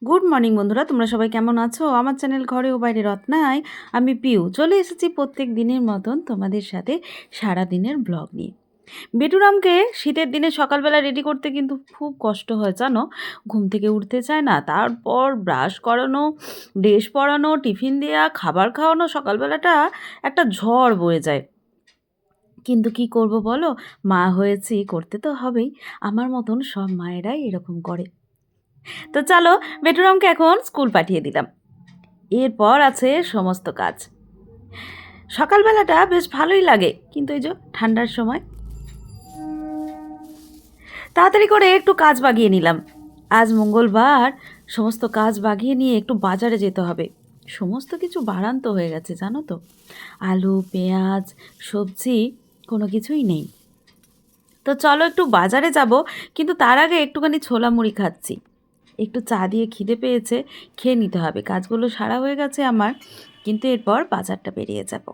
Good morning বন্ধুরা, তোমরা সবাই কেমন আছো? আমার চ্যানেল ঘরে ও বাইরে রত্নায় আমি পিউ চলে এসেছি প্রত্যেক দিনের মতন তোমাদের সাথে সারা দিনের ব্লগ নিয়ে। বেটুরামকে শীতের দিনে সকালবেলা রেডি করতে কিন্তু খুব কষ্ট হয় জানো। ঘুম থেকে উঠতে চায় না, তারপর ব্রাশ করানো, ড্রেস পরানো, টিফিন দেওয়া, খাবার খাওয়ানো, সকালবেলাটা একটা ঝড় বয়ে যায়। কিন্তু কি করব বলো, মা হয়েছি, করতে তো হবেই। আমার মতন সব মায়েরাই এরকম করে। তো চলো, বেটুরামকে এখন স্কুল পাঠিয়ে দিলাম। এরপর আছে সমস্ত কাজ। সকালবেলাটা বেশ ভালোই লাগে, কিন্তু এই যে ঠান্ডার সময় তাড়াতাড়ি করে একটু কাজ বাগিয়ে নিলাম। আজ মঙ্গলবার, সমস্ত কাজ বাগিয়ে নিয়ে একটু বাজারে যেতে হবে। সমস্ত কিছু বাড়ান্ত হয়ে গেছে জানো তো, আলু, পেঁয়াজ, সবজি কোনো কিছুই নেই। তো চলো একটু বাজারে যাব, কিন্তু তার আগে একটুখানি ছোলা মুড়ি খাচ্ছি। একটু চা দিয়ে খিদে পেয়েছে, খেয়ে নিতে হবে। কাজগুলো সারা হয়ে গেছে আমার, কিন্তু এরপর বাজারটা বেরিয়ে যাব।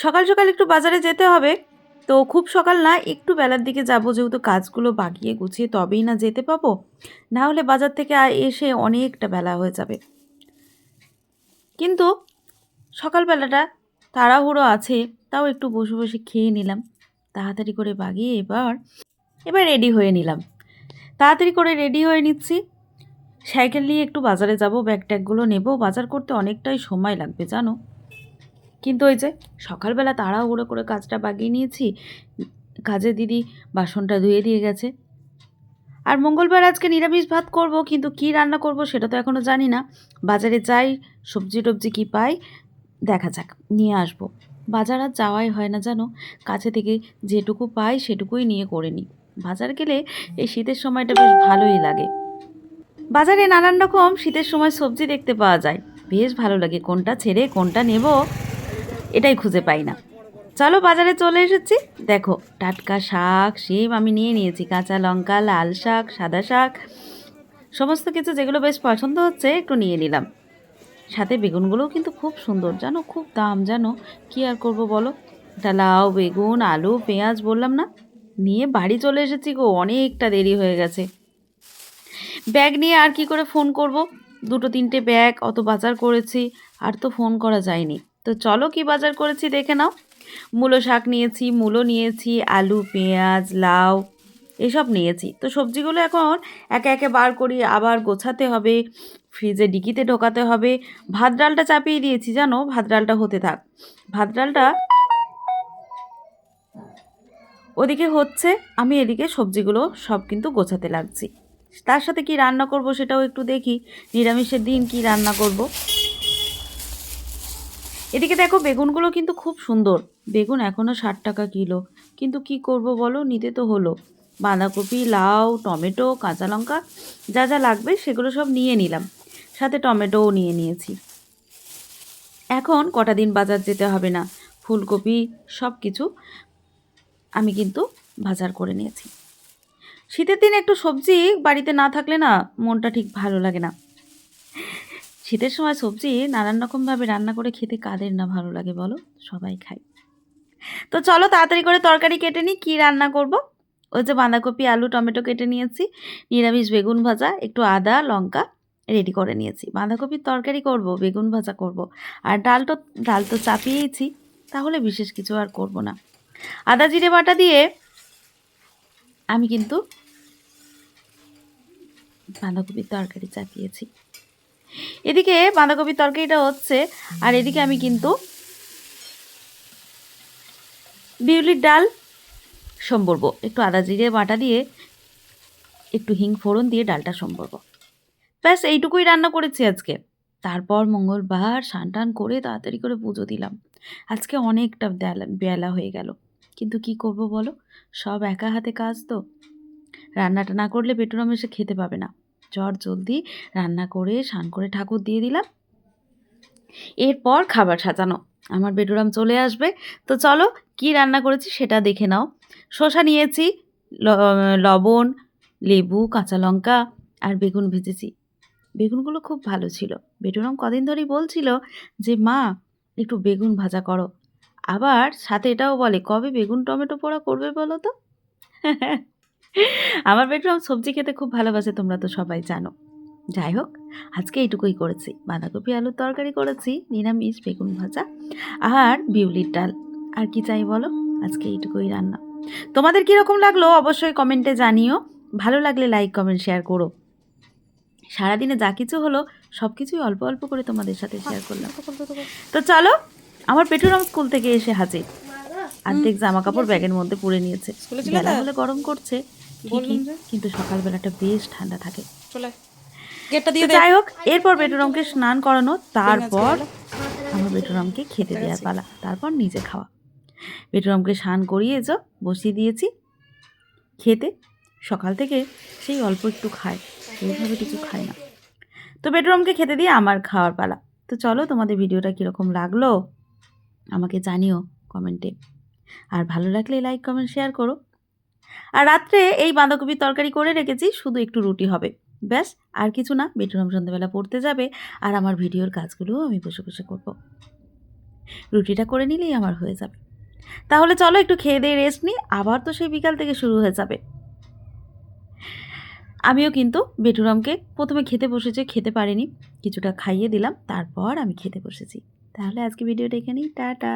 সকাল সকাল একটু বাজারে যেতে হবে। তো খুব সকাল না, একটু বেলার দিকে যাব, যেহেতু কাজগুলো বাগিয়ে গুছিয়ে তবেই না যেতে পাবো। না হলে বাজার থেকে এসে অনেকটা বেলা হয়ে যাবে। কিন্তু সকালবেলাটা তাড়াহুড়ো আছে, তাও একটু বসে বসে খেয়ে নিলাম। তাড়াতাড়ি করে বাগিয়ে এবার রেডি হয়ে নিলাম। তাড়াতাড়ি করে রেডি হয়ে নিচ্ছি। সাইকেল নিয়ে একটু বাজারে যাব, ব্যাগ ট্যাগগুলো নেব। বাজার করতে অনেকটাই সময় লাগবে জানো। কিন্তু ওই যে সকালবেলা তাড়াহুড়ো করে কাজটা বাগিয়ে নিয়েছি। কাজের দিদি বাসনটা ধুয়ে দিয়ে গেছে। আর মঙ্গলবার আজকে নিরামিষ ভাত করব, কিন্তু কি রান্না করব সেটা তো এখনও জানি না। বাজারে যাই, সবজি টবজি কী পাই দেখা যাক, নিয়ে আসব। বাজার আর যাওয়াই হয় না জানো, কাছে থেকে যেটুকু পাই সেটুকুই নিয়ে করে নিই। বাজার গেলে এই শীতের সময়টা বেশ ভালোই লাগে। বাজারে নানান রকম শীতের সময় সবজি দেখতে পাওয়া যায়, বেশ ভালো লাগে। কোনটা ছেড়ে কোনটা নেব এটাই খুঁজে পাই না। চলো বাজারে চলে এসেছি। দেখো, টাটকা শাক, শিম আমি নিয়ে নিয়েছি, কাঁচা লঙ্কা, লাল শাক, সাদা শাক, সমস্ত কিছু যেগুলো বেশ পছন্দ হচ্ছে একটু নিয়ে নিলাম। সাথে বেগুনগুলোও কিন্তু খুব সুন্দর জানো, খুব দাম জানো। কি আর করব বলো, এটা লাউ, বেগুন, আলু, পেঁয়াজ বললাম না, নিয়ে বাড়ি চলে এসেছি গো। অনেকটা দেরি হয়ে গেছে। ব্যাগ নিয়ে আর কি করে ফোন করব, দুটো তিনটে ব্যাগ, অত বাজার করেছি, আর তো ফোন করা যায়নি। তো চলো কি বাজার করেছি দেখে নাও। মূলো শাক নিয়েছি, মূলো নিয়েছি, আলু, পেঁয়াজ, লাউ এসব নিয়েছি। তো সবজিগুলো এখন একে একে বার করি, আবার গোছাতে হবে, ফ্রিজে ডিকিতে ঢোকাতে হবে। ভাত ডালটা চাপিয়ে দিয়েছি জানো, ভাত ডালটা হতে থাক। ভাত ডালটা ওদিকে হচ্ছে, আমি এদিকে সবজিগুলো সব কিন্তু গোছাতে লাগছি। তার সাথে কি রান্না করব সেটাও একটু দেখি, নিরামিষের দিন কি রান্না করব। এদিকে দেখো, বেগুনগুলো কিন্তু খুব সুন্দর। বেগুন এখনও 60 টাকা কিলো, কিন্তু কি করব বলো, নিতে তো হলো। বাঁধাকপি, লাউ, টমেটো, কাঁচা লঙ্কা যা যা লাগবে সেগুলো সব নিয়ে নিলাম, সাথে টমেটোও নিয়ে নিয়েছি। এখন কটা দিন বাজার যেতে হবে না, ফুলকপি সব কিছু আমি কিন্তু বাজার করে নিয়েছি। শীতের দিন একটু সবজি বাড়িতে না থাকলে না মনটা ঠিক ভালো লাগে না। শীতের সময় সবজি নানান রকমভাবে রান্না করে খেতে কাদের না ভালো লাগে বলো, সবাই খায়। তো চলো তাড়াতাড়ি করে তরকারি কেটে নিই, কী রান্না করব। ওই যে বাঁধাকপি, আলু, টমেটো কেটে নিয়েছি, নিরামিষ বেগুন ভাজা, একটু আদা লঙ্কা রেডি করে নিয়েছি। বাঁধাকপির তরকারি করব, বেগুন ভাজা করব, আর ডাল তো চাপিয়েইছি, তাহলে বিশেষ কিছু আর করব না। আদা জিরে বাটা দিয়ে আমি কিন্তু বাঁধাকপির তরকারি চাপিয়েছি। এদিকে বাঁধাকপির তরকারিটা হচ্ছে, আর এদিকে আমি কিন্তু বিউলির ডাল সম্বরব। একটু আদা জিরে বাটা দিয়ে, একটু হিং ফোড়ন দিয়ে ডালটা সম্বরব। ব্যাস এইটুকুই রান্না করেছি আজকে। তারপর মঙ্গলবার স্নান টান করে তাড়াতাড়ি করে পুজো দিলাম। আজকে অনেকটা বেলা হয়ে গেল, কিন্তু কি করব বলো, সব একা হাতে কাজ তো। রান্নাটা না করলে পেটুরাম এসে খেতে পাবে না। জলদি রান্না করে স্নান করে ঠাকুর দিয়ে দিলাম। এরপর খাবার সাজানো, আমার বেটুরাম চলে আসবে। তো চলো কি রান্না করেছি সেটা দেখে নাও। শসা নিয়েছি, লবণ, লেবু, কাঁচা লঙ্কা আর বেগুন ভেজেছি। বেগুনগুলো খুব ভালো ছিল। বেটুরাম কদিন ধরেই বলছিল যে মা একটু বেগুন ভাজা করো, আবার সাথে এটাও বলে কবে বেগুন টমেটো পোড়া করবে বলো তো। আমার বেটরুম সবজি খেতে খুব ভালোবাসে, তোমরা তো সবাই জানো। যাই হোক, আজকে এইটুকুই করেছি। বাঁধাকপি আলুর তরকারি করেছি, নিরামিষ বেগুন ভাজা আর বিউলির ডাল। আর কি চাই বলো, আজকে এইটুকুই রান্না। তোমাদের কীরকম লাগলো অবশ্যই কমেন্টে জানিও। ভালো লাগলে লাইক কমেন্ট শেয়ার করো। সারাদিনে যা কিছু হলো সব কিছুই অল্প অল্প করে তোমাদের সাথে শেয়ার করলাম। তো চলো, আমার পেটুরাম স্কুল থেকে এসে হাজির। অর্ধেক জামা কাপড় ব্যাগের মধ্যে পুরে নিয়েছে। বেলা হলে গরম করছে ঠিকই, কিন্তু সকালবেলাটা বেশ ঠান্ডা থাকে। যাই হোক, এরপর বেটুরামকে স্নান করানো, তারপর আমার বেটুরামকে খেতে দেওয়ার পালা, তারপর নিজে খাওয়া। বেটুরামকে স্নান করিয়ে বসিয়ে দিয়েছি খেতে। সকাল থেকে সেই অল্প একটু খায়, সেইভাবে কিছু খায় না। তো বেডরুমকে খেতে দিয়ে আমার খাওয়ার পালা। তো চলো, তোমাদের ভিডিওটা কীরকম লাগলো আমাকে জানিও কমেন্টে। আর ভালো লাগলে লাইক কমেন্ট শেয়ার করো। আর রাত্রে এই বাঁধাকপির তরকারি করে রেখেছি, শুধু একটু রুটি হবে, ব্যাস। আর কিছু না। বেডরুম সন্ধ্যাবেলা পড়তে যাবে, আর আমার ভিডিওর কাজগুলোও আমি বসে বসে করব। রুটিটা করে নিলেই আমার হয়ে যাবে। তাহলে চলো একটু খেয়ে দিয়ে রেস্ট নিই, আবার তো সেই বিকাল থেকে শুরু হয়ে যাবে। আমিও কিন্তু বেটুরামকে প্রথমে খেতে বসেছে, খেতে পারিনি, কিছুটা খাইয়ে দিলাম, তারপর আমি খেতে বসেছি। তাহলে আজকে ভিডিওটা এখানেই, টাটা।